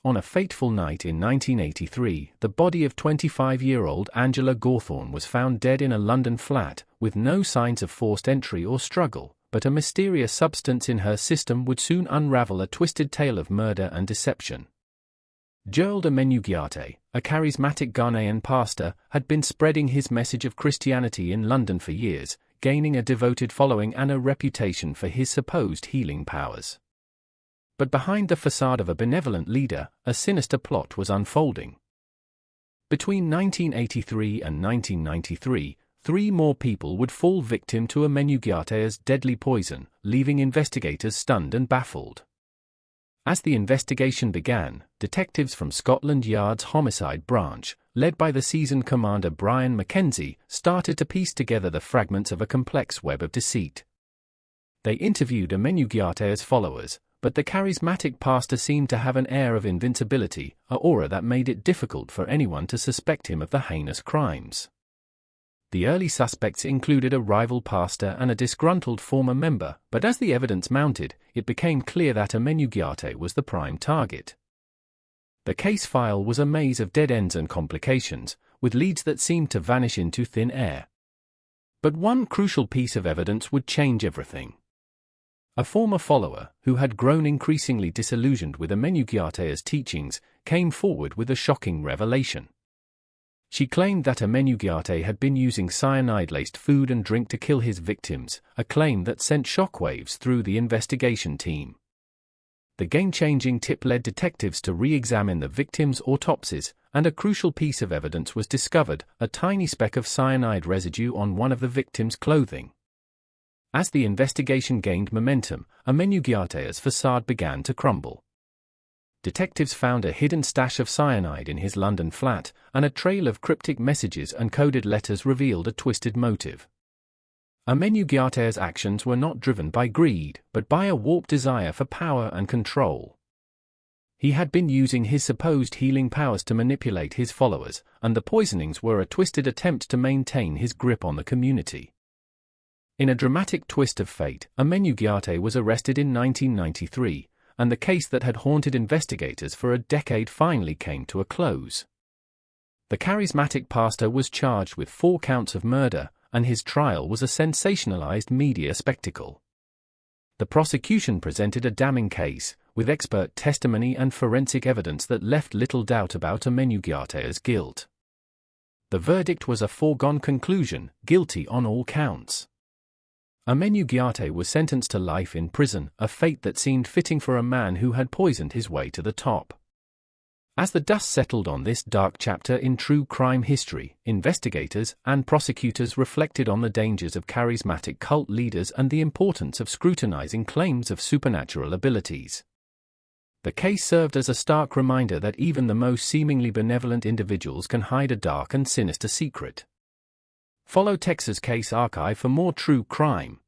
On a fateful night in 1983, the body of 25-year-old Angela Gawthorne was found dead in a London flat, with no signs of forced entry or struggle, but a mysterious substance in her system would soon unravel a twisted tale of murder and deception. Gerald Amenugiate, a charismatic Ghanaian pastor, had been spreading his message of Christianity in London for years, gaining a devoted following and a reputation for his supposed healing powers. But behind the facade of a benevolent leader, a sinister plot was unfolding. Between 1983 and 1993, 3 more people would fall victim to Amenugiate's deadly poison, leaving investigators stunned and baffled. As the investigation began, detectives from Scotland Yard's Homicide Branch, led by the seasoned Commander Brian Mackenzie, started to piece together the fragments of a complex web of deceit. They interviewed Amenugiate's followers, but the charismatic pastor seemed to have an air of invincibility, an aura that made it difficult for anyone to suspect him of the heinous crimes. The early suspects included a rival pastor and a disgruntled former member, but as the evidence mounted, it became clear that Amenugiate was the prime target. The case file was a maze of dead ends and complications, with leads that seemed to vanish into thin air. But one crucial piece of evidence would change everything. A former follower, who had grown increasingly disillusioned with Amenugiate's teachings, came forward with a shocking revelation. She claimed that Amenugiate had been using cyanide-laced food and drink to kill his victims, a claim that sent shockwaves through the investigation team. The game-changing tip led detectives to re-examine the victims' autopsies, and a crucial piece of evidence was discovered, a tiny speck of cyanide residue on one of the victims' clothing. As the investigation gained momentum, Amenugiate's facade began to crumble. Detectives found a hidden stash of cyanide in his London flat, and a trail of cryptic messages and coded letters revealed a twisted motive. Amenugiate's actions were not driven by greed, but by a warped desire for power and control. He had been using his supposed healing powers to manipulate his followers, and the poisonings were a twisted attempt to maintain his grip on the community. In a dramatic twist of fate, Amenugiate was arrested in 1993, and the case that had haunted investigators for a decade finally came to a close. The charismatic pastor was charged with 4 counts of murder, and his trial was a sensationalized media spectacle. The prosecution presented a damning case, with expert testimony and forensic evidence that left little doubt about Amenugiate's guilt. The verdict was a foregone conclusion, guilty on all counts. Amenugiate was sentenced to life in prison, a fate that seemed fitting for a man who had poisoned his way to the top. As the dust settled on this dark chapter in true crime history, investigators and prosecutors reflected on the dangers of charismatic cult leaders and the importance of scrutinizing claims of supernatural abilities. The case served as a stark reminder that even the most seemingly benevolent individuals can hide a dark and sinister secret. Follow Texas Case Archive for more true crime,